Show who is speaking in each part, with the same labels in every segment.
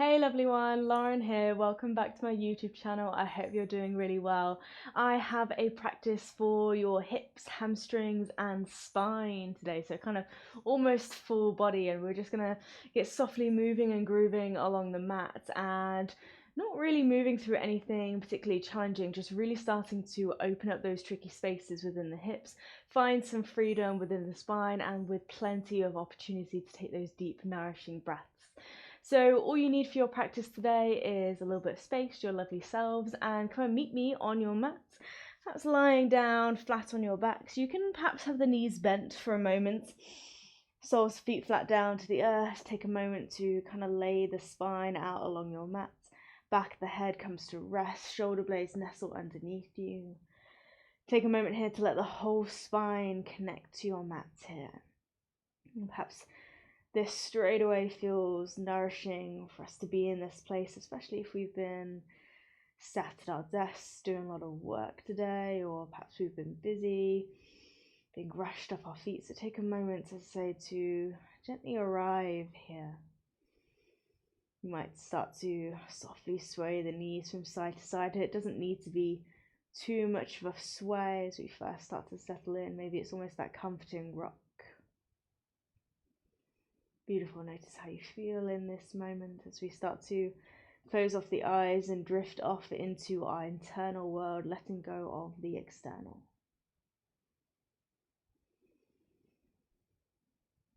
Speaker 1: Hey lovely one, Lauren here. Welcome back to my YouTube channel. I hope you're doing really well. I have a practice for your hips, hamstrings and spine today. So kind of almost full body, and we're just gonna get softly moving and grooving along the mat and not really moving through anything particularly challenging, just really starting to open up those tricky spaces within the hips, find some freedom within the spine, and with plenty of opportunity to take those deep, nourishing breaths. So all you need for your practice today is a little bit of space, your lovely selves, and come and meet me on your mat. Perhaps lying down flat on your back. So you can perhaps have the knees bent for a moment. Soles, feet flat down to the earth. Take a moment to kind of lay the spine out along your mat. Back of the head comes to rest. Shoulder blades nestle underneath you. Take a moment here to let the whole spine connect to your mat here. And perhaps this straight away feels nourishing for us to be in this place, especially if we've been sat at our desks doing a lot of work today, or perhaps we've been busy, being rushed off our feet. So take a moment, as I say, to gently arrive here. You might start to softly sway the knees from side to side. It doesn't need to be too much of a sway as we first start to settle in. Maybe it's almost that comforting rock. Beautiful. Notice how you feel in this moment as we start to close off the eyes and drift off into our internal world, letting go of the external.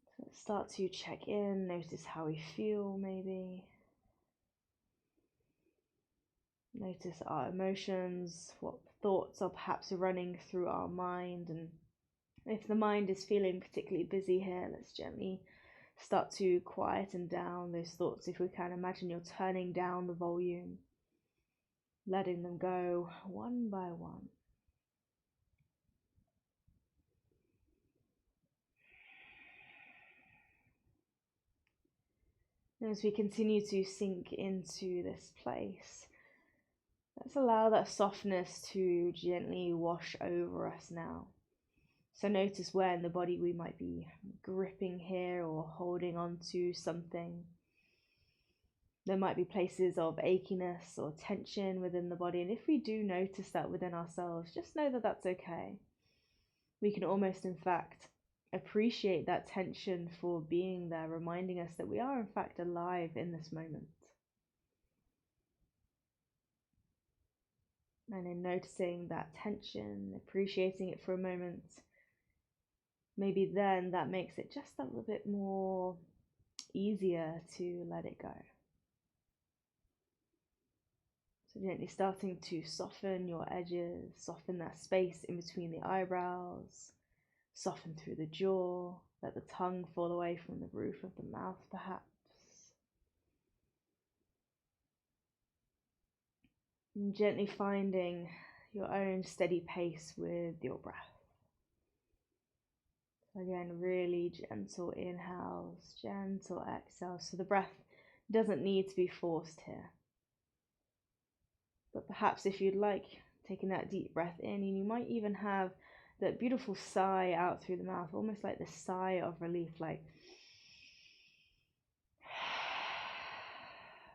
Speaker 1: So let's start to check in, notice how we feel maybe. Notice our emotions, what thoughts are perhaps running through our mind, and if the mind is feeling particularly busy here, let's gently start to quieten down those thoughts. If we can, imagine you're turning down the volume, letting them go one by one. And as we continue to sink into this place, let's allow that softness to gently wash over us now. So notice where in the body we might be gripping here or holding on to something. There might be places of achiness or tension within the body, and if we do notice that within ourselves, just know that that's okay. We can almost, in fact, appreciate that tension for being there, reminding us that we are, in fact, alive in this moment. And in noticing that tension, appreciating it for a moment, maybe then that makes it just a little bit more easier to let it go. So gently starting to soften your edges, soften that space in between the eyebrows, soften through the jaw, let the tongue fall away from the roof of the mouth perhaps. And gently finding your own steady pace with your breath. Again, really gentle inhales, gentle exhales. So the breath doesn't need to be forced here. But perhaps if you'd like, taking that deep breath in, and you might even have that beautiful sigh out through the mouth, almost like the sigh of relief, like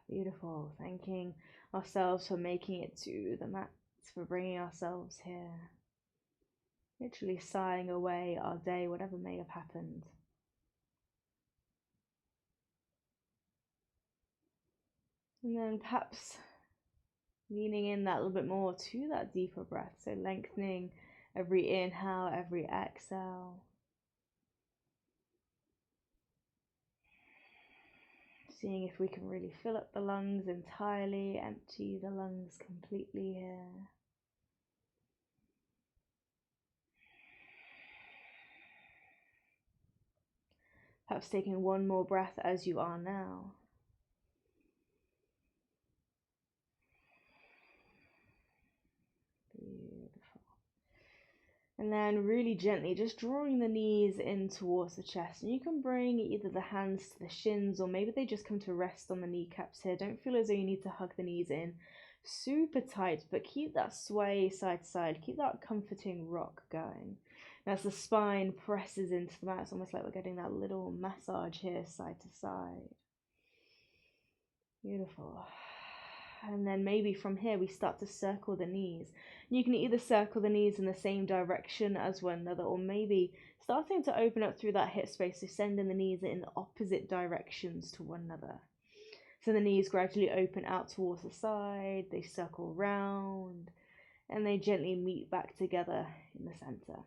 Speaker 1: beautiful. Thanking ourselves for making it to the mat, for bringing ourselves here. Literally sighing away our day, whatever may have happened. And then perhaps leaning in that little bit more to that deeper breath. So lengthening every inhale, every exhale. Seeing if we can really fill up the lungs entirely, empty the lungs completely here. Perhaps taking one more breath as you are now. Beautiful. And then really gently just drawing the knees in towards the chest. And you can bring either the hands to the shins, or maybe they just come to rest on the kneecaps here. Don't feel as though you need to hug the knees in super tight, but keep that sway side to side. Keep that comforting rock going. And as the spine presses into the mat, it's almost like we're getting that little massage here side to side. Beautiful. And then maybe from here we start to circle the knees. You can either circle the knees in the same direction as one another, or maybe starting to open up through that hip space, so sending the knees in the opposite directions to one another. So the knees gradually open out towards the side, they circle round, and they gently meet back together in the center.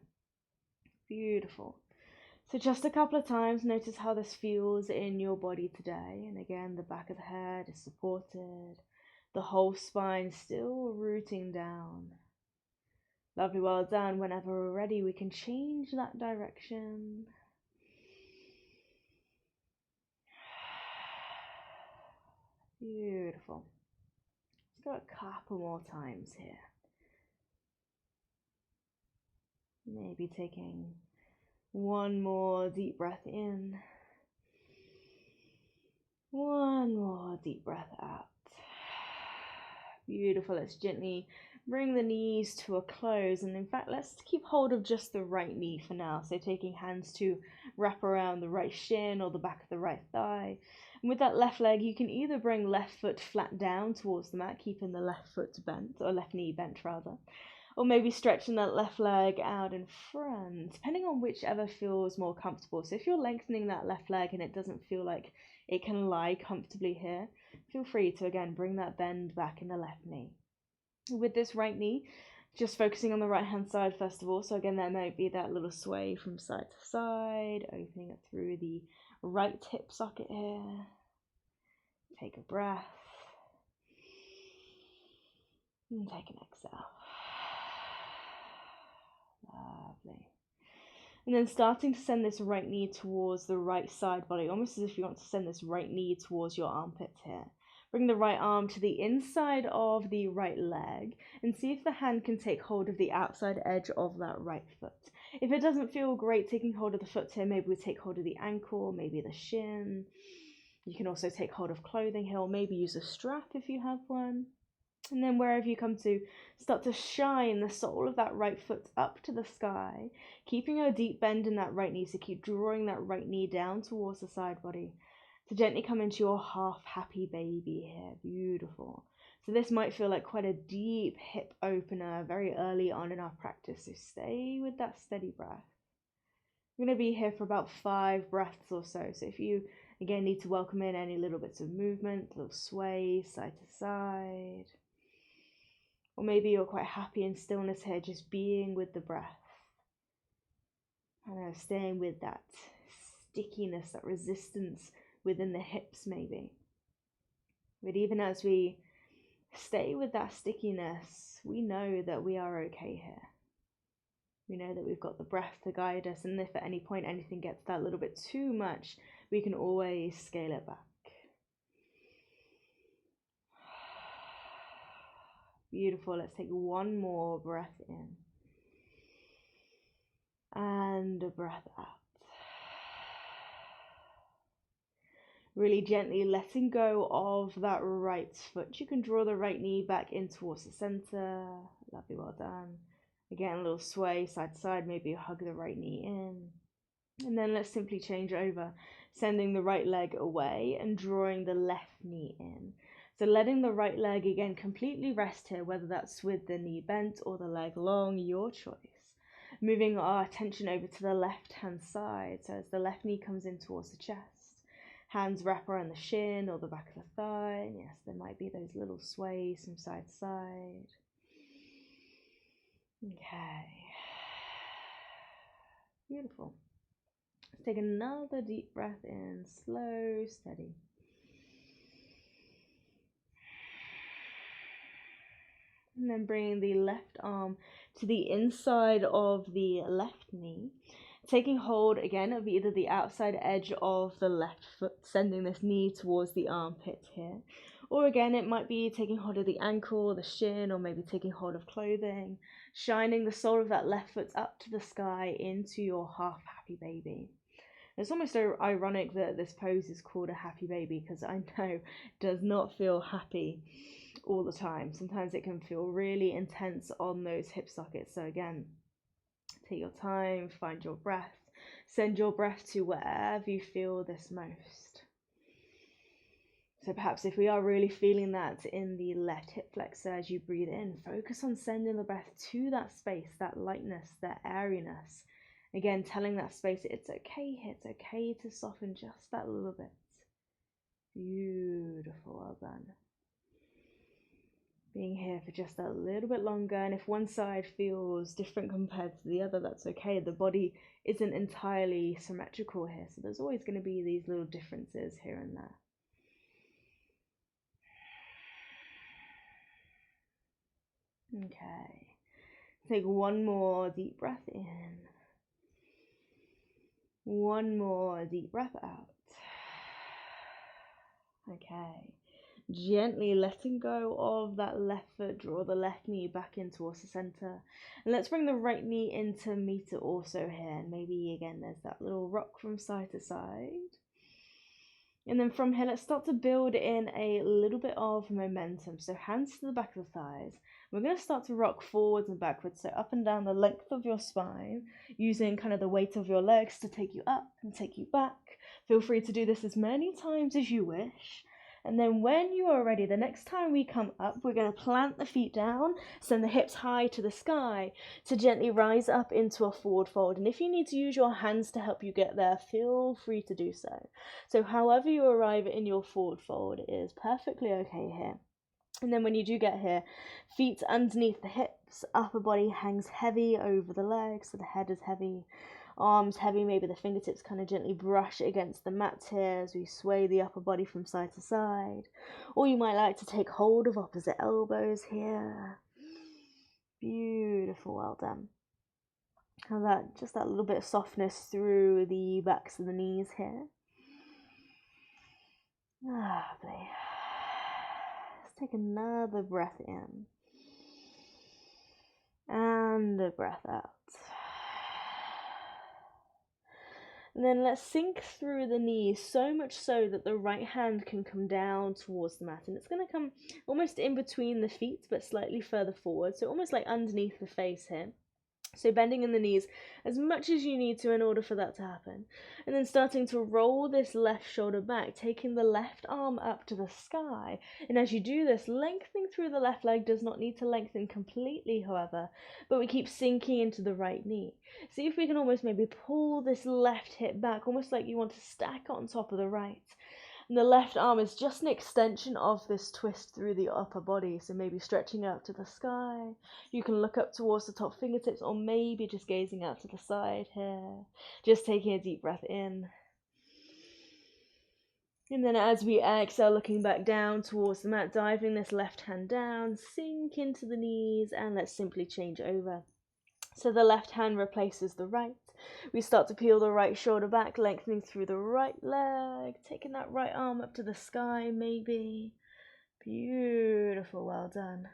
Speaker 1: Beautiful. So just a couple of times, notice how this feels in your body today. And again, the back of the head is supported, the whole spine still rooting down. Lovely, well done. Whenever we're ready, we can change that direction. Beautiful. Let's go a couple more times here. Maybe taking one more deep breath in. One more deep breath out. Beautiful. Let's gently bring the knees to a close, and in fact let's keep hold of just the right knee for now. So taking hands to wrap around the right shin or the back of the right thigh. And with that left leg, you can either bring left foot flat down towards the mat, keeping the left foot bent, or left knee bent rather, or maybe stretching that left leg out in front, depending on whichever feels more comfortable. So if you're lengthening that left leg and it doesn't feel like it can lie comfortably here, feel free to again bring that bend back in the left knee. With this right knee, just focusing on the right hand side first of all. So again, there might be that little sway from side to side, opening up through the right hip socket here. Take a breath and take an exhale. Lovely. And then starting to send this right knee towards the right side body, almost as if you want to send this right knee towards your armpits here. Bring the right arm to the inside of the right leg and see if the hand can take hold of the outside edge of that right foot. If it doesn't feel great taking hold of the foot here, maybe we take hold of the ankle, maybe the shin. You can also take hold of clothing here, or maybe use a strap if you have one. And then wherever you come to, start to shine the sole of that right foot up to the sky, keeping a deep bend in that right knee, so keep drawing that right knee down towards the side body. To gently come into your half happy baby here. Beautiful. So this might feel like quite a deep hip opener very early on in our practice, so stay with that steady breath. I'm going to be here for about 5 breaths or so, so if you again need to welcome in any little bits of movement, a little sway side to side, or maybe you're quite happy in stillness here, just being with the breath, and staying with that stickiness, that resistance within the hips maybe. But even as we stay with that stickiness, we know that we are okay here. We know that we've got the breath to guide us, and if at any point anything gets that little bit too much, we can always scale it back. Beautiful. Let's take one more breath in and a breath out. Really gently letting go of that right foot. You can draw the right knee back in towards the center. Lovely, well done. Again, a little sway side to side, maybe hug the right knee in. And then let's simply change over, sending the right leg away and drawing the left knee in. So letting the right leg again completely rest here, whether that's with the knee bent or the leg long, your choice. Moving our attention over to the left hand side. So as the left knee comes in towards the chest, hands wrap around the shin or the back of the thigh. And yes, there might be those little sways from side to side. Okay. Beautiful. Let's take another deep breath in, slow, steady. And then bringing the left arm to the inside of the left knee. Taking hold again of either the outside edge of the left foot, sending this knee towards the armpit here. Or again, it might be taking hold of the ankle, the shin, or maybe taking hold of clothing, shining the sole of that left foot up to the sky into your half happy baby. It's almost ironic that this pose is called a happy baby, because I know it does not feel happy all the time. Sometimes it can feel really intense on those hip sockets. So again, take your time, find your breath, send your breath to wherever you feel this most. So perhaps if we are really feeling that in the left hip flexor as you breathe in, focus on sending the breath to that space, that lightness, that airiness. Again, telling that space it's okay here, it's okay to soften just that little bit. Beautiful, well done. Being here for just a little bit longer, and if one side feels different compared to the other, that's okay. The body isn't entirely symmetrical here, so there's always going to be these little differences here and there. Okay, take one more deep breath in. One more deep breath out. Okay, gently letting go of that left foot, draw the left knee back in towards the center. And let's bring the right knee into meter also here. And maybe again, there's that little rock from side to side. And then from here, let's start to build in a little bit of momentum. So hands to the back of the thighs. We're going to start to rock forwards and backwards, so up and down the length of your spine, using kind of the weight of your legs to take you up and take you back. Feel free to do this as many times as you wish. And then when you are ready, the next time we come up, we're going to plant the feet down, send the hips high to the sky to gently rise up into a forward fold. And if you need to use your hands to help you get there, feel free to do so. So however you arrive in your forward fold is perfectly okay here. And then when you do get here, feet underneath the hips, upper body hangs heavy over the legs, so the head is heavy. Arms heavy, maybe the fingertips kind of gently brush against the mat here as we sway the upper body from side to side. Or you might like to take hold of opposite elbows here. Beautiful, well done. And that, just that little bit of softness through the backs of the knees here. Lovely. Let's take another breath in. And a breath out. And then let's sink through the knees, so much so that the right hand can come down towards the mat. And it's going to come almost in between the feet, but slightly further forward. So almost like underneath the face here. So bending in the knees as much as you need to in order for that to happen. And then starting to roll this left shoulder back, taking the left arm up to the sky. And as you do this, lengthening through the left leg does not need to lengthen completely, however, but we keep sinking into the right knee. See if we can almost maybe pull this left hip back, almost like you want to stack on top of the right. And the left arm is just an extension of this twist through the upper body. So maybe stretching out to the sky. You can look up towards the top fingertips, or maybe just gazing out to the side here. Just taking a deep breath in. And then as we exhale, looking back down towards the mat, diving this left hand down, sink into the knees, and let's simply change over. So the left hand replaces the right. We start to peel the right shoulder back, lengthening through the right leg, taking that right arm up to the sky, maybe. Beautiful, well done.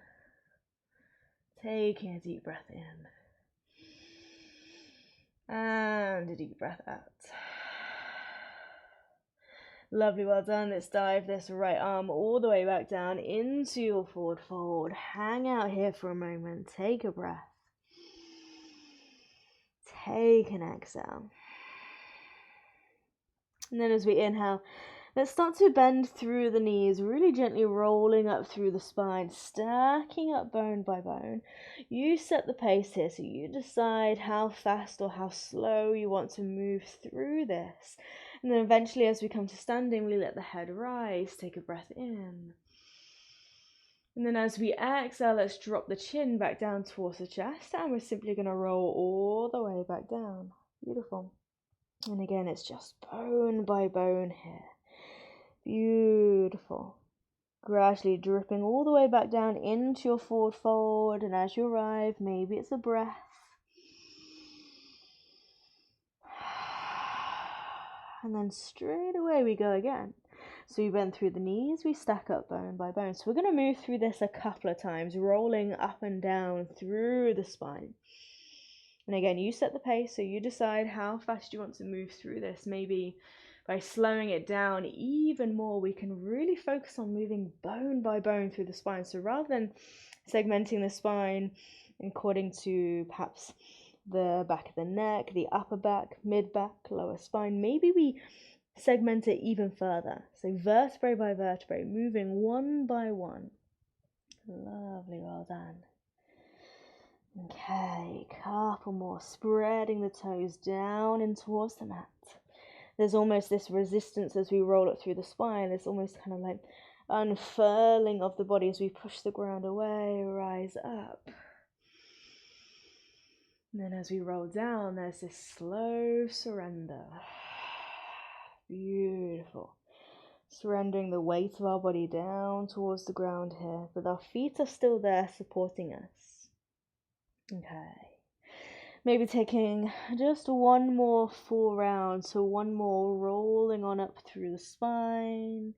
Speaker 1: Taking a deep breath in. And a deep breath out. Lovely, well done. Let's dive this right arm all the way back down into your forward fold. Hang out here for a moment. Take a breath. Take an exhale. And then as we inhale, let's start to bend through the knees, really gently rolling up through the spine, stacking up bone by bone. You set the pace here, so you decide how fast or how slow you want to move through this. And then eventually, as we come to standing, we let the head rise, take a breath in. And then as we exhale, let's drop the chin back down towards the chest, and we're simply going to roll all the way back down. Beautiful. And again, it's just bone by bone here. Beautiful. Gradually dripping all the way back down into your forward fold, and as you arrive, maybe it's a breath. And then straight away we go again. So we bend through the knees, we stack up bone by bone. So we're going to move through this a couple of times, rolling up and down through the spine. And again, you set the pace, so you decide how fast you want to move through this. Maybe by slowing it down even more, we can really focus on moving bone by bone through the spine. So rather than segmenting the spine according to perhaps the back of the neck, the upper back, mid back, lower spine, maybe we segment it even further. So vertebrae by vertebrae, moving one by one. Lovely, well done. Okay, couple more, spreading the toes down and towards the mat. There's almost this resistance as we roll it through the spine. It's almost kind of like unfurling of the body as we push the ground away, rise up. And then as we roll down, there's this slow surrender. Beautiful. Surrendering the weight of our body down towards the ground here, but our feet are still there supporting us. Okay. Maybe taking just one more full round, so one more rolling on up through the spine.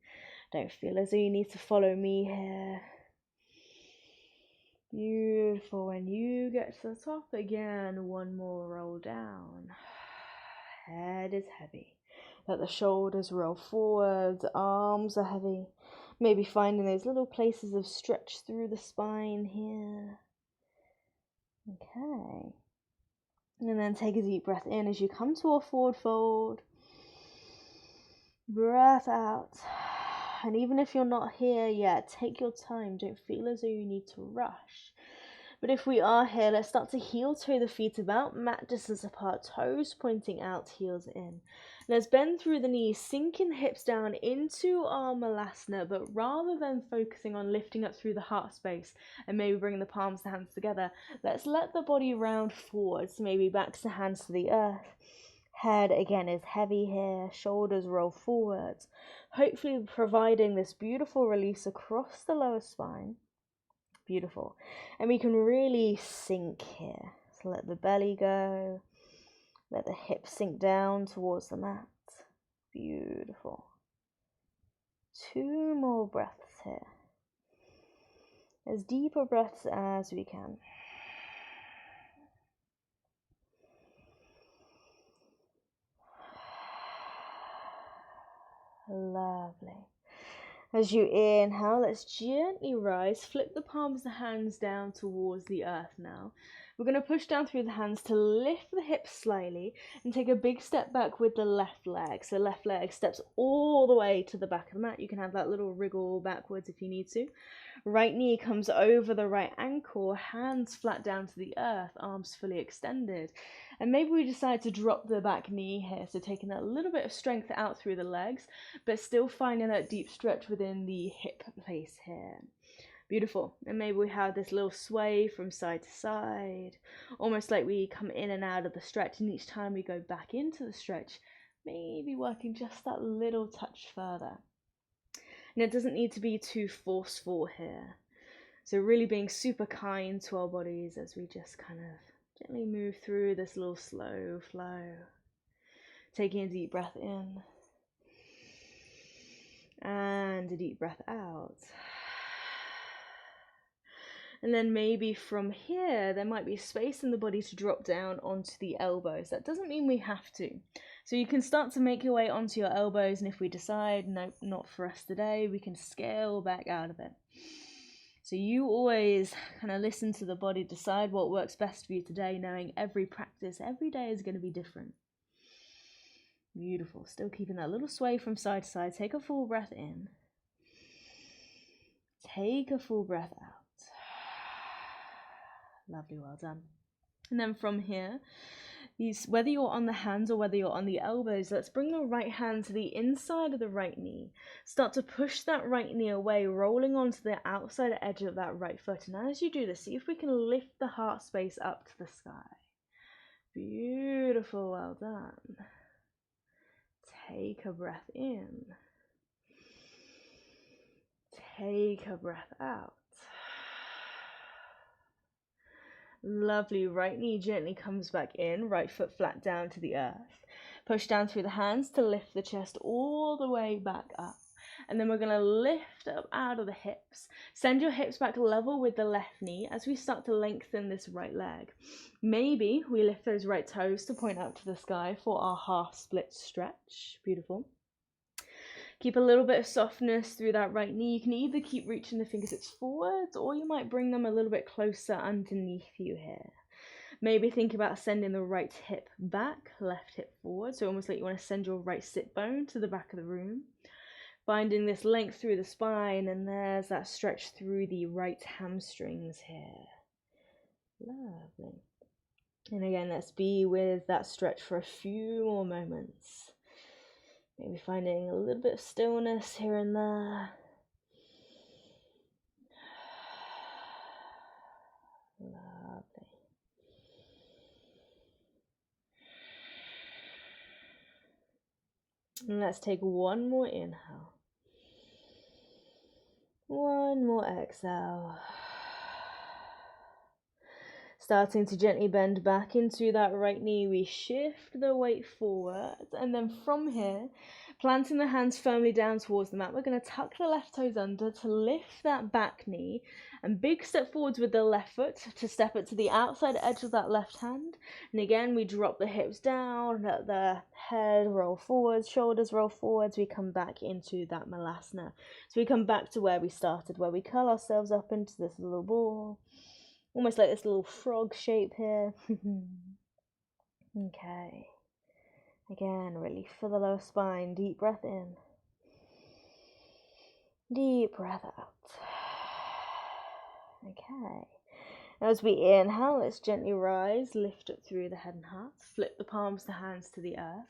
Speaker 1: Don't feel as though you need to follow me here. Beautiful. When you get to the top again, one more roll down. Head is heavy. Let the shoulders roll forward, arms are heavy. Maybe finding those little places of stretch through the spine here. Okay. And then take a deep breath in as you come to a forward fold. Breath out. And even if you're not here yet, take your time. Don't feel as though you need to rush. But if we are here, let's start to heel toe the feet about mat distance apart, toes pointing out, heels in. Let's bend through the knees, sinking the hips down into our malasana, but rather than focusing on lifting up through the heart space and maybe bringing the palms and hands together, let's let the body round forwards, maybe backs to hands to the earth. Head again is heavy here, shoulders roll forwards, hopefully providing this beautiful release across the lower spine. Beautiful. And we can really sink here. So let the belly go. Let the hips sink down towards the mat. Beautiful. 2 more breaths here. As deeper breaths as we can. Lovely. As you inhale, let's gently rise. Flip the palms of the hands down towards the earth now. We're going to push down through the hands to lift the hips slightly and take a big step back with the left leg. So left leg steps all the way to the back of the mat. You can have that little wriggle backwards if you need to. Right knee comes over the right ankle, hands flat down to the earth, arms fully extended. And maybe we decide to drop the back knee here, so taking that little bit of strength out through the legs, but still finding that deep stretch within the hip place here. Beautiful. And maybe we have this little sway from side to side, almost like we come in and out of the stretch, and each time we go back into the stretch, maybe working just that little touch further. And it doesn't need to be too forceful here. So really being super kind to our bodies as we just kind of gently move through this little slow flow. Taking a deep breath in. And a deep breath out. And then maybe from here, there might be space in the body to drop down onto the elbows. That doesn't mean we have to. So you can start to make your way onto your elbows, and if we decide, nope, not for us today, we can scale back out of it. So you always kind of listen to the body, decide what works best for you today, knowing every practice, every day is going to be different. Beautiful. Still keeping that little sway from side to side. Take a full breath in. Take a full breath out. Lovely, well done. And then from here, whether you're on the hands or whether you're on the elbows, let's bring the right hand to the inside of the right knee. Start to push that right knee away, rolling onto the outside edge of that right foot. And as you do this, see if we can lift the heart space up to the sky. Beautiful, well done. Take a breath in. Take a breath out. Lovely, right knee gently comes back in, right foot flat down to the earth. Push down through the hands to lift the chest all the way back up. And then we're going to lift up out of the hips. Send your hips back level with the left knee as we start to lengthen this right leg. Maybe we lift those right toes to point up to the sky for our half split stretch. Beautiful. Keep a little bit of softness through that right knee. You can either keep reaching the fingertips forwards, or you might bring them a little bit closer underneath you here. Maybe think about sending the right hip back, left hip forward. So almost like you want to send your right sit bone to the back of the room. Finding this length through the spine, and there's that stretch through the right hamstrings here. Lovely. And again, let's be with that stretch for a few more moments. Maybe finding a little bit of stillness here and there. Lovely. And let's take one more inhale. One more exhale. Starting to gently bend back into that right knee, we shift the weight forward, and then from here, planting the hands firmly down towards the mat, we're going to tuck the left toes under to lift that back knee, and big step forwards with the left foot to step it to the outside edge of that left hand. And again, we drop the hips down, let the head roll forwards, shoulders roll forwards, we come back into that malasana. So we come back to where we started, where we curl ourselves up into this little ball. Almost like this little frog shape here. Okay. Again, relief for the lower spine. Deep breath in. Deep breath out. Okay. Now as we inhale, let's gently rise, lift up through the head and heart. Flip the palms to hands to the earth.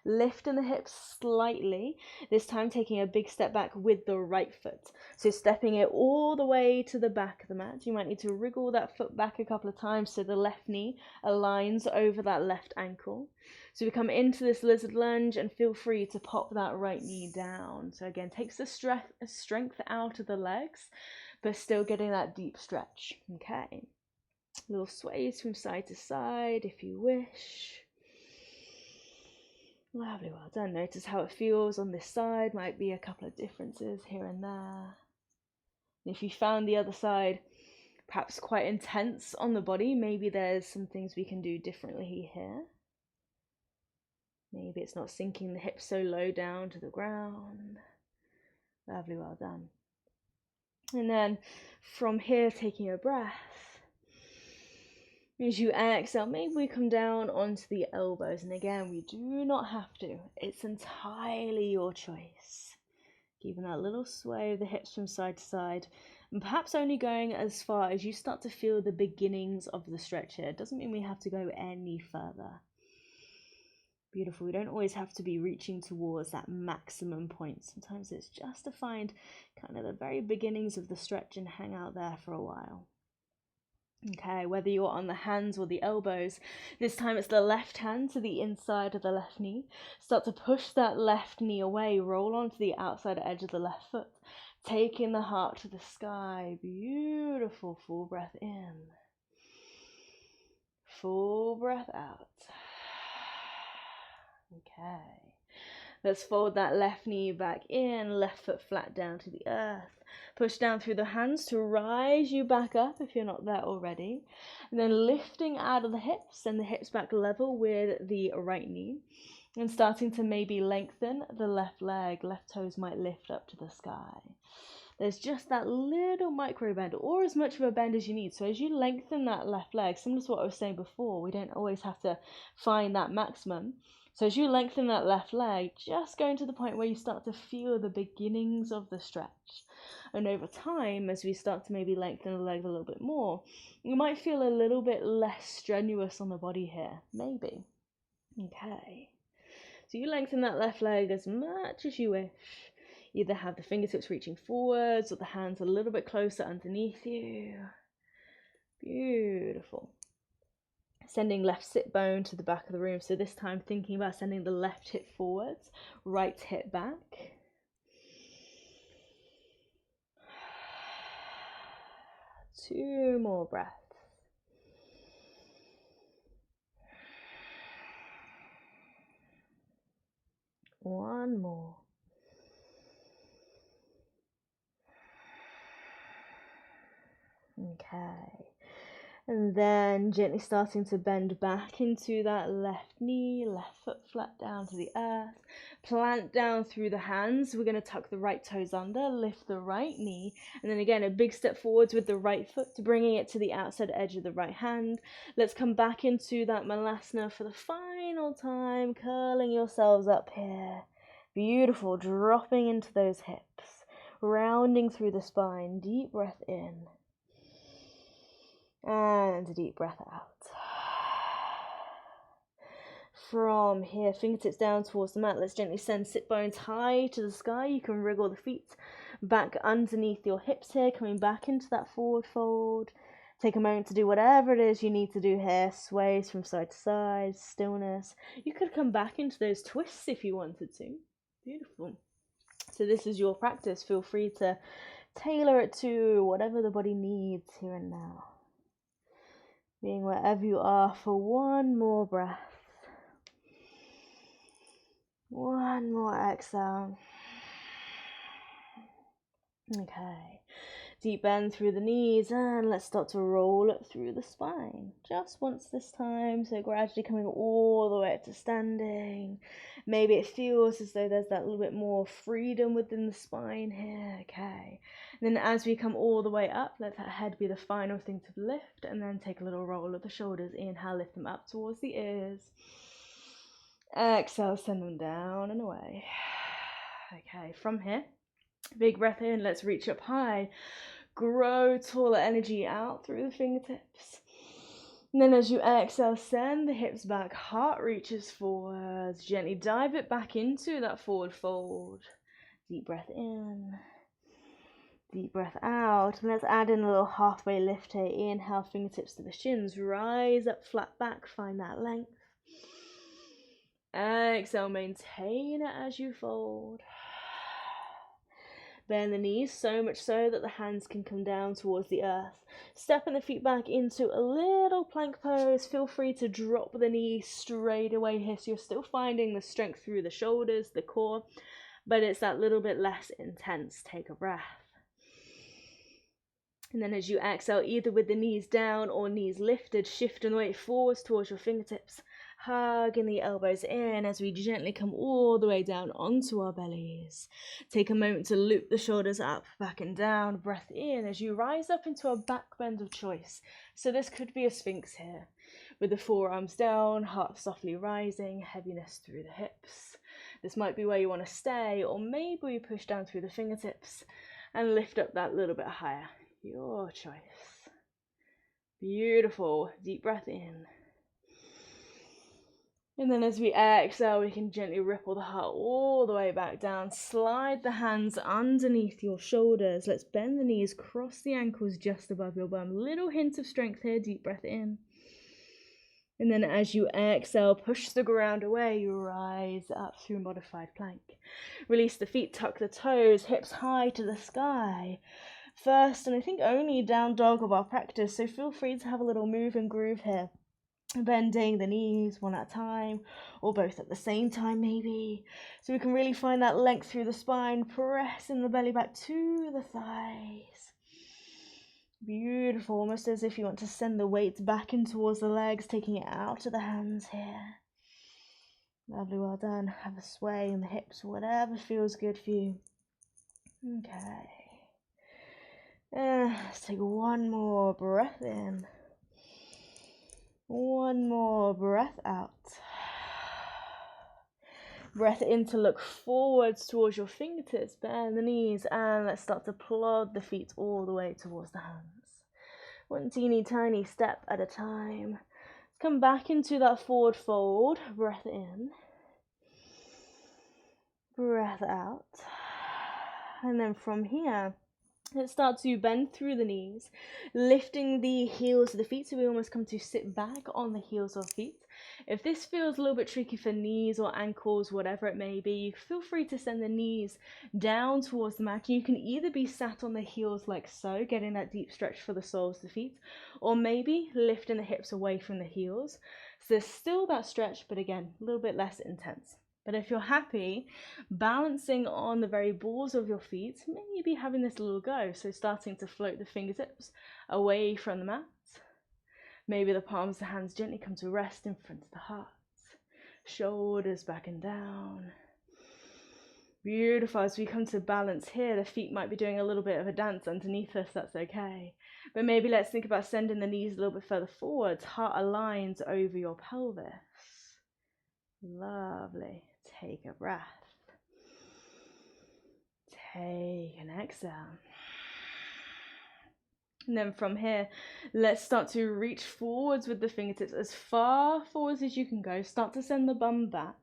Speaker 1: Lifting the hips slightly, this time taking a big step back with the right foot. So stepping it all the way to the back of the mat. You might need to wriggle that foot back a couple of times so the left knee aligns over that left ankle. So we come into this lizard lunge and feel free to pop that right knee down. So again, takes the strength out of the legs, but still getting that deep stretch. Okay. Little sways from side to side if you wish. Lovely, well done. Notice how it feels on this side. Might be a couple of differences here and there. And if you found the other side perhaps quite intense on the body, maybe there's some things we can do differently here. Maybe it's not sinking the hips so low down to the ground. Lovely, well done. And then from here, taking a breath. As you exhale, maybe we come down onto the elbows. And again, we do not have to. It's entirely your choice. Keeping that little sway of the hips from side to side. And perhaps only going as far as you start to feel the beginnings of the stretch here. It doesn't mean we have to go any further. Beautiful. We don't always have to be reaching towards that maximum point. Sometimes it's just to find kind of the very beginnings of the stretch and hang out there for a while. Okay, whether you're on the hands or the elbows, this time it's the left hand to the inside of the left knee. Start to push that left knee away, roll onto the outside edge of the left foot, taking the heart to the sky. Beautiful. Full breath in. Full breath out. Okay. Let's fold that left knee back in, left foot flat down to the earth. Push down through the hands to rise you back up if you're not there already. And then lifting out of the hips, and the hips back level with the right knee. And starting to maybe lengthen the left leg. Left toes might lift up to the sky. There's just that little micro bend, or as much of a bend as you need. So as you lengthen that left leg, similar to what I was saying before, we don't always have to find that maximum. So as you lengthen that left leg, just going to the point where you start to feel the beginnings of the stretch. And over time, as we start to maybe lengthen the leg a little bit more, you might feel a little bit less strenuous on the body here, maybe. Okay. So you lengthen that left leg as much as you wish. Either have the fingertips reaching forwards or the hands a little bit closer underneath you. Beautiful. Sending left sit bone to the back of the room. So this time thinking about sending the left hip forwards, right hip back. Two more breaths. One more. Okay. And then gently starting to bend back into that left knee, left foot flat down to the earth. Plant down through the hands. We're going to tuck the right toes under, lift the right knee. And then again, a big step forwards with the right foot, bringing it to the outside edge of the right hand. Let's come back into that Malasana for the final time, curling yourselves up here. Beautiful, dropping into those hips, rounding through the spine. Deep breath in. And a deep breath out. From here, fingertips down towards the mat. Let's gently send sit bones high to the sky. You can wriggle the feet back underneath your hips here, coming back into that forward fold. Take a moment to do whatever it is you need to do here. Sways from side to side, stillness. You could come back into those twists if you wanted to. Beautiful. So this is your practice. Feel free to tailor it to whatever the body needs here and now. Being wherever you are for one more breath. One more exhale. Okay. Deep bend through the knees, and let's start to roll it through the spine. Just once this time, so gradually coming all the way up to standing. Maybe it feels as though there's that little bit more freedom within the spine here. Okay. And then as we come all the way up, let that head be the final thing to lift, and then take a little roll of the shoulders. Inhale, lift them up towards the ears. Exhale, send them down and away. Okay, from here, big breath in, let's reach up high. Grow taller energy out through the fingertips. And then as you exhale, send the hips back, heart reaches forwards. Gently dive it back into that forward fold. Deep breath in. Deep breath out. And let's add in a little halfway lift here. Inhale, fingertips to the shins. Rise up, flat back, find that length. Exhale, maintain it as you fold. Bend the knees so much so that the hands can come down towards the earth. Stepping the feet back into a little plank pose. Feel free to drop the knees straight away here, so you're still finding the strength through the shoulders, the core, but it's that little bit less intense. Take a breath. And then as you exhale, either with the knees down or knees lifted, shift and weight forwards towards your fingertips. Hugging the elbows in as we gently come all the way down onto our bellies. Take a moment to loop the shoulders up, back and down. Breath in as you rise up into a back bend of choice. So this could be a sphinx here, with the forearms down, heart softly rising, heaviness through the hips. This might be where you want to stay, or maybe we push down through the fingertips and lift up that little bit higher. Your choice. Beautiful. Deep breath in. And then as we exhale, we can gently ripple the heart all the way back down. Slide the hands underneath your shoulders. Let's bend the knees, cross the ankles just above your bum. Little hint of strength here. Deep breath in. And then as you exhale, push the ground away. You rise up through modified plank. Release the feet, tuck the toes, hips high to the sky. First, and I think only down dog of our practice, so feel free to have a little move and groove here. Bending the knees one at a time, or both at the same time maybe, so we can really find that length through the spine, pressing the belly back to the thighs. Beautiful, almost as if you want to send the weight back in towards the legs, taking it out of the hands here. Lovely, well done. Have a sway in the hips, whatever feels good for you. Okay, let's take one more breath in. One more breath out. Breath in to look forwards towards your fingertips, bend the knees, and let's start to plod the feet all the way towards the hands. One teeny tiny step at a time. Come back into that forward fold. Breath in. Breath out. And then from here, let's start to bend through the knees, lifting the heels of the feet, so we almost come to sit back on the heels of feet. If this feels a little bit tricky for knees or ankles, whatever it may be, feel free to send the knees down towards the mat. You can either be sat on the heels like so, getting that deep stretch for the soles of the feet, or maybe lifting the hips away from the heels. So there's still that stretch, but again, a little bit less intense. But if you're happy, balancing on the very balls of your feet, maybe having this little go. So starting to float the fingertips away from the mat. Maybe the palms of the hands gently come to rest in front of the heart. Shoulders back and down. Beautiful. As we come to balance here, the feet might be doing a little bit of a dance underneath us. That's okay. But maybe let's think about sending the knees a little bit further forwards. Heart aligns over your pelvis. Lovely. Take a breath. Take an exhale. And then from here, let's start to reach forwards with the fingertips as far forwards as you can go. Start to send the bum back.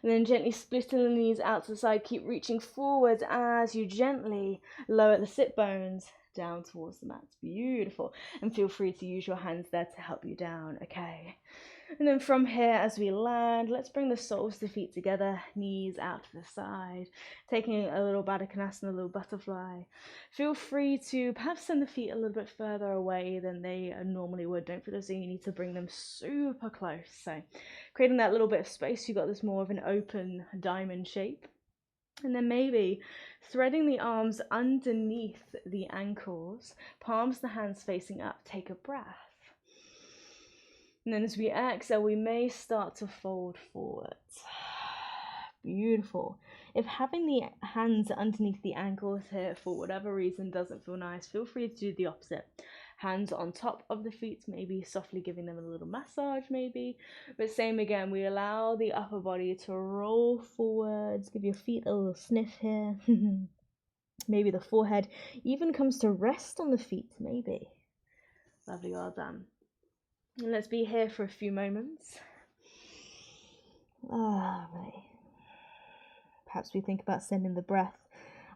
Speaker 1: And then gently splitting the knees out to the side. Keep reaching forwards as you gently lower the sit bones down towards the mat. Beautiful. And feel free to use your hands there to help you down. Okay. And then from here, as we land, let's bring the soles of the feet together, knees out to the side, taking a little Baddha Konasana, a little butterfly. Feel free to perhaps send the feet a little bit further away than they normally would. Don't feel as though you need to bring them super close. So creating that little bit of space, you've got this more of an open diamond shape. And then maybe threading the arms underneath the ankles, palms the hands facing up, take a breath. And then as we exhale, we may start to fold forwards. Beautiful. If having the hands underneath the ankles here for whatever reason doesn't feel nice, feel free to do the opposite. Hands on top of the feet, maybe softly giving them a little massage maybe. But same again, we allow the upper body to roll forwards. Give your feet a little sniff here. Maybe the forehead even comes to rest on the feet, maybe. Lovely, well done. And let's be here for a few moments. Lovely. Perhaps we think about sending the breath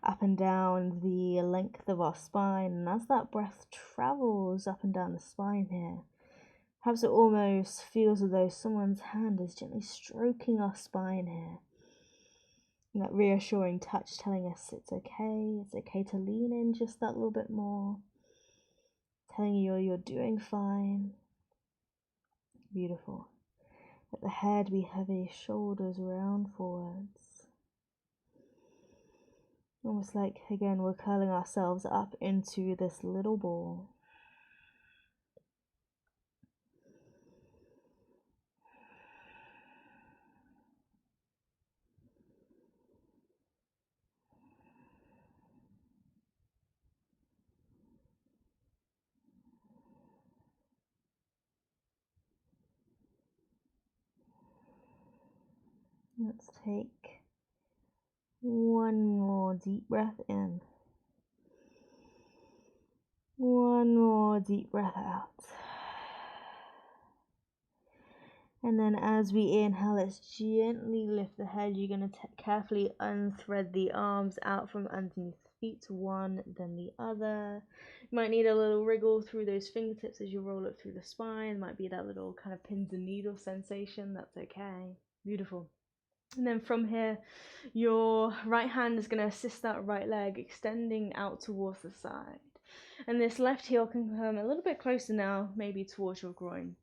Speaker 1: up and down the length of our spine. And as that breath travels up and down the spine here, perhaps it almost feels as though someone's hand is gently stroking our spine here. And that reassuring touch telling us it's okay to lean in just that little bit more. Telling you you're doing fine. Beautiful. Let the head be heavy, shoulders round forwards. Almost like, again, we're curling ourselves up into this little ball. Let's take one more deep breath in. One more deep breath out. And then as we inhale, let's gently lift the head. You're going to carefully unthread the arms out from underneath the feet, one, then the other. You might need a little wriggle through those fingertips as you roll up through the spine. It might be that little kind of pins and needles sensation. That's okay. Beautiful. And then from here, your right hand is going to assist that right leg, extending out towards the side. And this left heel can come a little bit closer now, maybe towards your groin.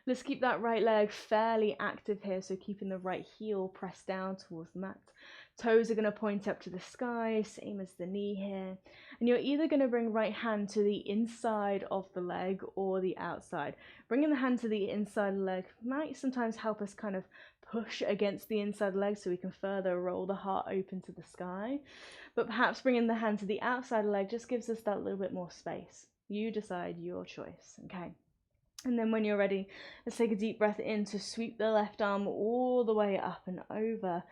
Speaker 1: Let's keep that right leg fairly active here, so keeping the right heel pressed down towards the mat. Toes are going to point up to the sky, same as the knee here. And you're either going to bring right hand to the inside of the leg or the outside. Bringing the hand to the inside leg might sometimes help us kind of push against the inside leg so we can further roll the heart open to the sky. But perhaps bringing the hand to the outside leg just gives us that little bit more space. You decide, your choice, okay? And then when you're ready, let's take a deep breath in to sweep the left arm all the way up and over,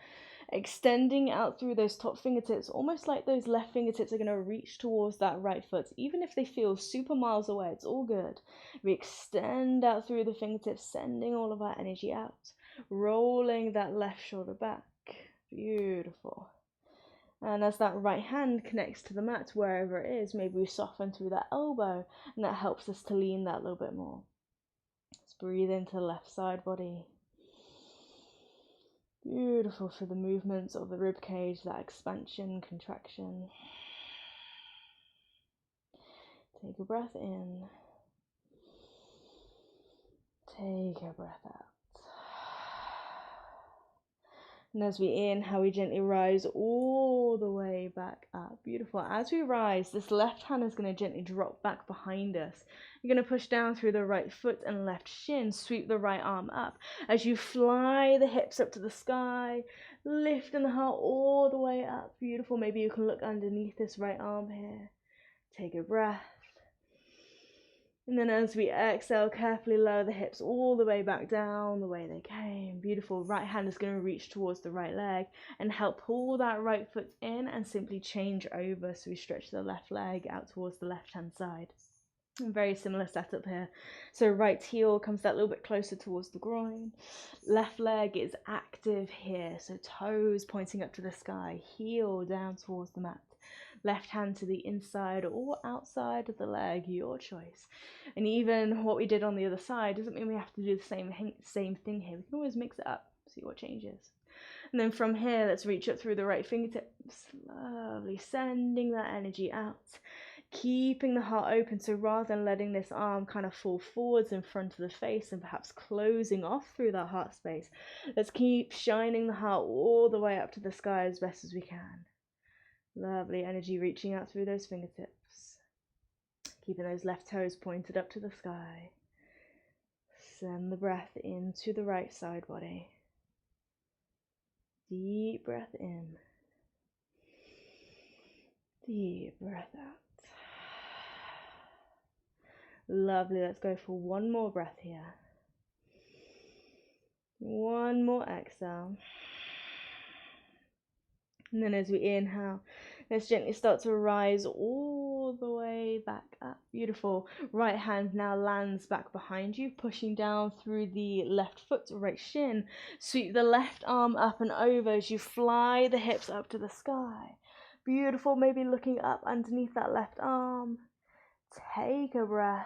Speaker 1: extending out through those top fingertips, almost like those left fingertips are going to reach towards that right foot. Even if they feel super miles away, it's all good. We extend out through the fingertips, sending all of our energy out, rolling that left shoulder back. Beautiful. And as that right hand connects to the mat, wherever it is, maybe we soften through that elbow, and that helps us to lean that little bit more. Let's breathe into the left side body. Beautiful for the movements of the rib cage, that expansion, contraction. Take a breath in. Take a breath out. And as we inhale, we gently rise all the way back up. Beautiful. As we rise, this left hand is going to gently drop back behind us. You're going to push down through the right foot and left shin. Sweep the right arm up. As you fly the hips up to the sky, lifting the heart all the way up. Beautiful. Maybe you can look underneath this right arm here. Take a breath. And then as we exhale, carefully lower the hips all the way back down the way they came. Beautiful. Right hand is going to reach towards the right leg and help pull that right foot in and simply change over. So we stretch the left leg out towards the left hand side. And very similar setup here. So right heel comes that little bit closer towards the groin. Left leg is active here. So toes pointing up to the sky, heel down towards the mat. Left hand to the inside or outside of the leg, your choice. And even what we did on the other side doesn't mean we have to do the same thing here. We can always mix it up, see what changes. And then from here, let's reach up through the right fingertips, slowly sending that energy out, keeping the heart open. So rather than letting this arm kind of fall forwards in front of the face and perhaps closing off through that heart space, let's keep shining the heart all the way up to the sky as best as we can. Lovely energy reaching out through those fingertips. Keeping those left toes pointed up to the sky. Send the breath into the right side body. Deep breath in. Deep breath out. Lovely. Let's go for one more breath here. One more exhale. And then as we inhale, let's gently start to rise all the way back up. Beautiful. Right hand now lands back behind you, pushing down through the left foot, right shin. Sweep the left arm up and over as you fly the hips up to the sky. Beautiful. Maybe looking up underneath that left arm. Take a breath.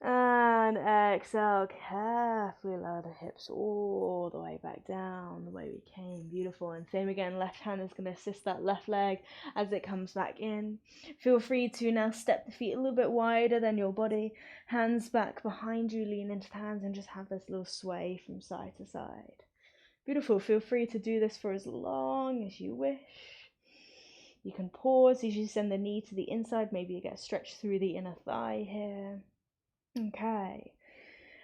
Speaker 1: And exhale, carefully lower the hips all the way back down the way we came. Beautiful. And same again, left hand is going to assist that left leg as it comes back in. Feel free to now step the feet a little bit wider than your body. Hands back behind you, lean into the hands and just have this little sway from side to side. Beautiful. Feel free to do this for as long as you wish. You can pause as you send the knee to the inside. Maybe you get stretched through the inner thigh here. Okay,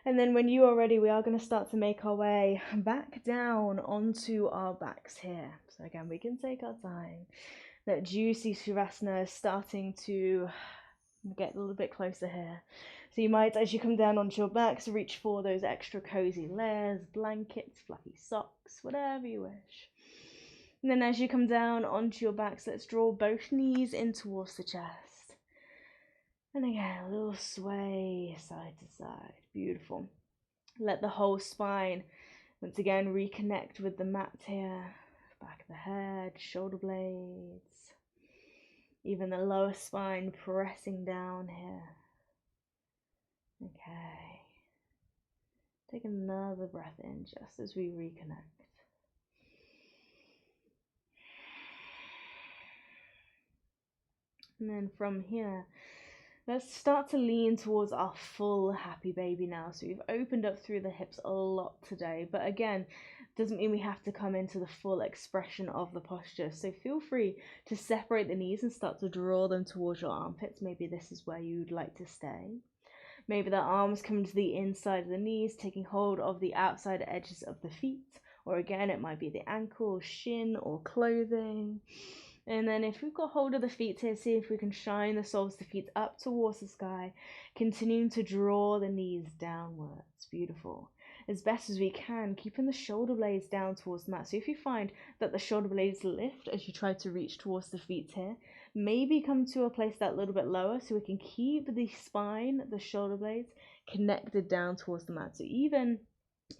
Speaker 1: and then when you are ready, we are going to start to make our way back down onto our backs here. So again, we can take our time. That juicy Shavasana is starting to get a little bit closer here. So you might, as you come down onto your backs, reach for those extra cozy layers, blankets, fluffy socks, whatever you wish. And then as you come down onto your backs, let's draw both knees in towards the chest. And again, a little sway side to side. Beautiful. Let the whole spine once again reconnect with the mat here. Back of the head, shoulder blades. Even the lower spine pressing down here. Okay. Take another breath in just as we reconnect. And then from here, let's start to lean towards our full happy baby now. So we've opened up through the hips a lot today, but again, doesn't mean we have to come into the full expression of the posture. So feel free to separate the knees and start to draw them towards your armpits. Maybe this is where you'd like to stay. Maybe the arms come to the inside of the knees, taking hold of the outside edges of the feet. Or again, it might be the ankle, shin, or clothing. And then if we've got hold of the feet here, see if we can shine the soles of the feet up towards the sky, continuing to draw the knees downwards. Beautiful. As best as we can, keeping the shoulder blades down towards the mat. So if you find that the shoulder blades lift as you try to reach towards the feet here, maybe come to a place that little bit lower so we can keep the spine, the shoulder blades, connected down towards the mat. So even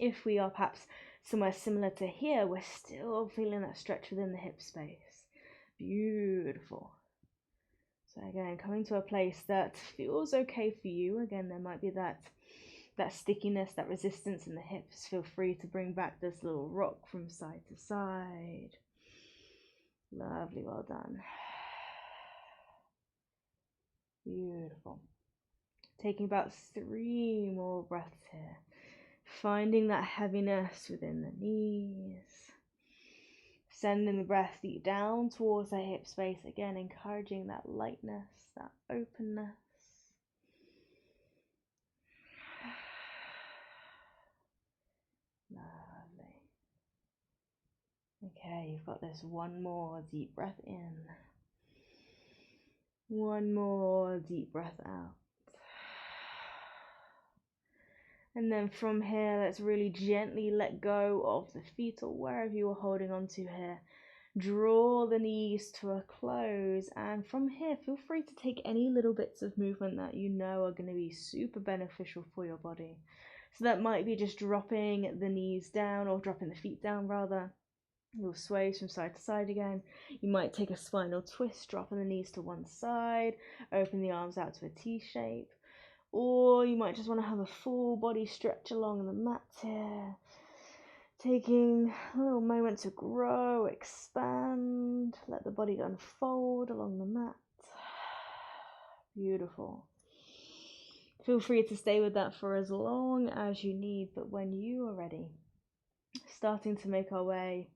Speaker 1: if we are perhaps somewhere similar to here, we're still feeling that stretch within the hip space. Beautiful. So again, coming to a place that feels okay for you. Again, there might be that stickiness, that resistance in the hips. Feel free to bring back this little rock from side to side. Lovely, well done. Beautiful. Taking about 3 more breaths here. Finding that heaviness within the knees. Sending the breath deep down towards the hip space. Again, encouraging that lightness, that openness. Lovely. Okay, you've got this. One more deep breath in. One more deep breath out. And then from here, let's really gently let go of the feet or wherever you are holding on to here. Draw the knees to a close. And from here, feel free to take any little bits of movement that you know are going to be super beneficial for your body. So that might be just dropping the knees down, or dropping the feet down rather. You'll sway from side to side again. You might take a spinal twist, dropping the knees to one side, open the arms out to a T shape. Or you might just want to have a full body stretch along the mat here. Taking a little moment to grow, expand, let the body unfold along the mat. Beautiful. Feel free to stay with that for as long as you need, but when you are ready, starting to make our way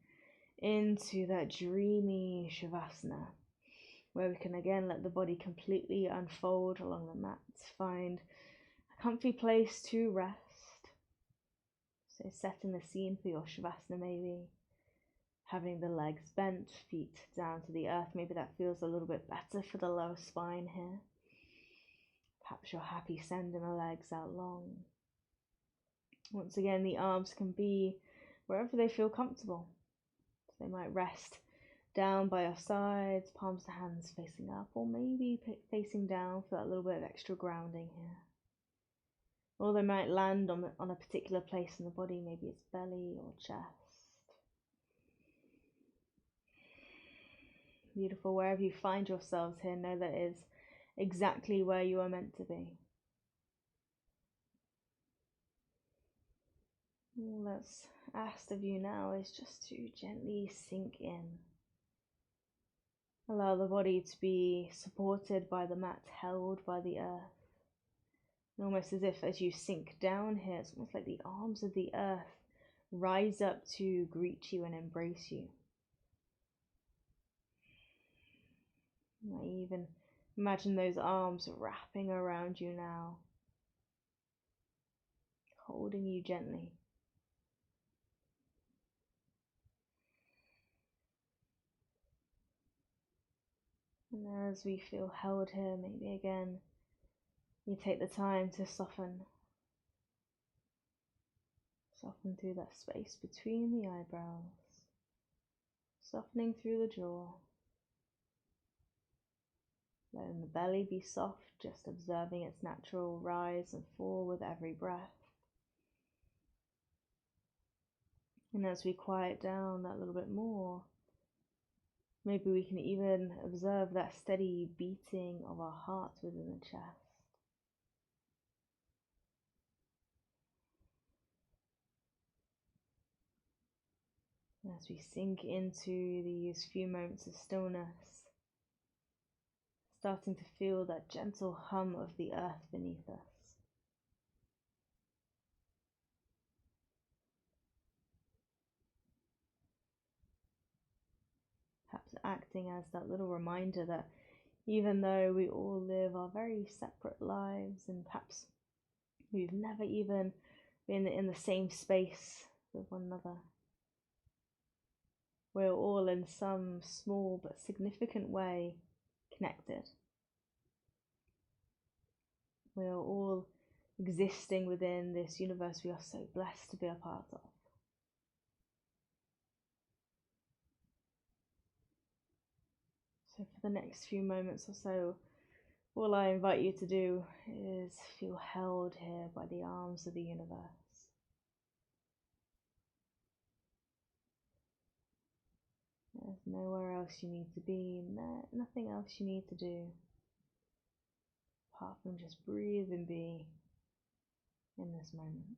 Speaker 1: into that dreamy Shavasana, where we can again let the body completely unfold along the mat. Find a comfy place to rest. So setting the scene for your Shavasana, maybe having the legs bent, feet down to the earth. Maybe that feels a little bit better for the lower spine here. Perhaps you're happy sending the legs out long. Once again, the arms can be wherever they feel comfortable. So they might rest down by your sides, palms to hands facing up, or maybe facing down for that little bit of extra grounding here. Or they might land on a particular place in the body, maybe it's belly or chest. Beautiful. Wherever you find yourselves here, know that it is exactly where you are meant to be. All that's asked of you now is just to gently sink in. Allow the body to be supported by the mat, held by the earth. And almost as if as you sink down here, it's almost like the arms of the earth rise up to greet you and embrace you. You might even imagine those arms wrapping around you now, holding you gently. And as we feel held here, maybe again, you take the time to soften through that space between the eyebrows, softening through the jaw, letting the belly be soft, just observing its natural rise and fall with every breath. And as we quiet down that little bit more, maybe we can even observe that steady beating of our heart within the chest. As we sink into these few moments of stillness, starting to feel that gentle hum of the earth beneath us. Perhaps acting as that little reminder that even though we all live our very separate lives, and perhaps we've never even been in the same space with one another, we're all in some small but significant way connected. We're all existing within this universe we are so blessed to be a part of. So for the next few moments or so, all I invite you to do is feel held here by the arms of the universe. There's nowhere else you need to be, nothing else you need to do, apart from just breathe and be in this moment.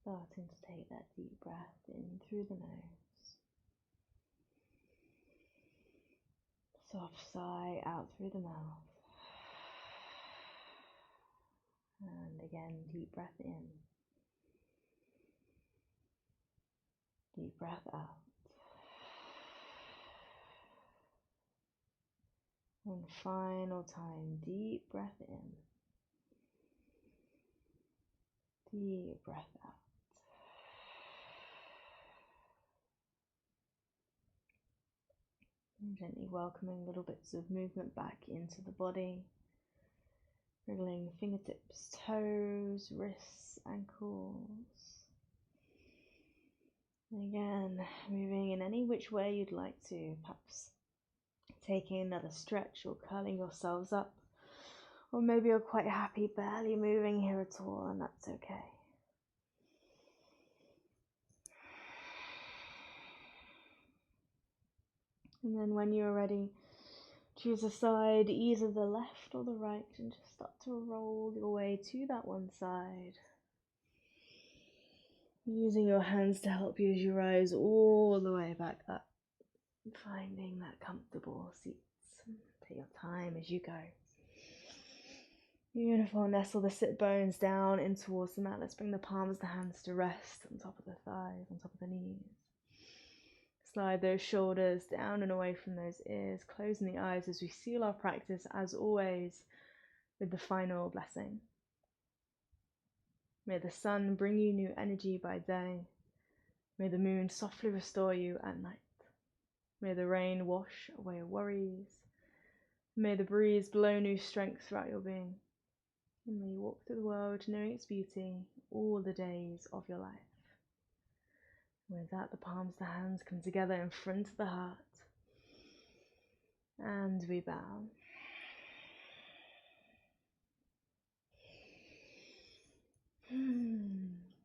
Speaker 1: Starting to take that deep breath in through the nose. Soft sigh out through the mouth. And again, deep breath in. Deep breath out. One final time, deep breath in. Deep breath out. And gently welcoming little bits of movement back into the body. Wriggling fingertips, toes, wrists, ankles. And again, moving in any which way you'd like to, perhaps taking another stretch or curling yourselves up. Or maybe you're quite happy barely moving here at all, and that's okay. And then when you're ready, choose a side, either the left or the right, and just start to roll your way to that one side. Using your hands to help you as you rise all the way back up. Finding that comfortable seats. Take your time as you go. Beautiful. Nestle the sit bones down in towards the mat. Let's bring the palms of the hands to rest on top of the thighs, on top of the knees. Slide those shoulders down and away from those ears, closing the eyes as we seal our practice, as always, with the final blessing. May the sun bring you new energy by day. May the moon softly restore you at night. May the rain wash away your worries. May the breeze blow new strength throughout your being. And may you walk through the world knowing its beauty all the days of your life. With that, the palms of the hands come together in front of the heart. And we bow.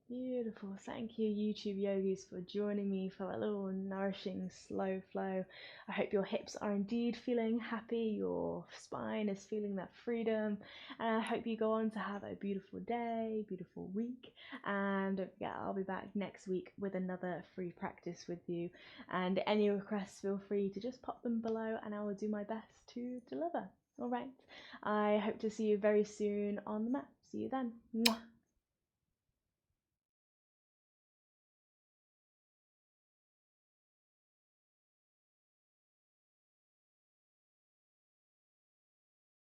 Speaker 1: Beautiful. Thank you, YouTube yogis, for joining me for that little nourishing slow flow. I hope your hips are indeed feeling happy, your spine is feeling that freedom, and I hope you go on to have a beautiful day, beautiful week. And don't forget, I'll be back next week with another free practice with you. And any requests, feel free to just pop them below and I will do my best to deliver. All right. I hope to see you very soon on the mat. See you then. Mwah.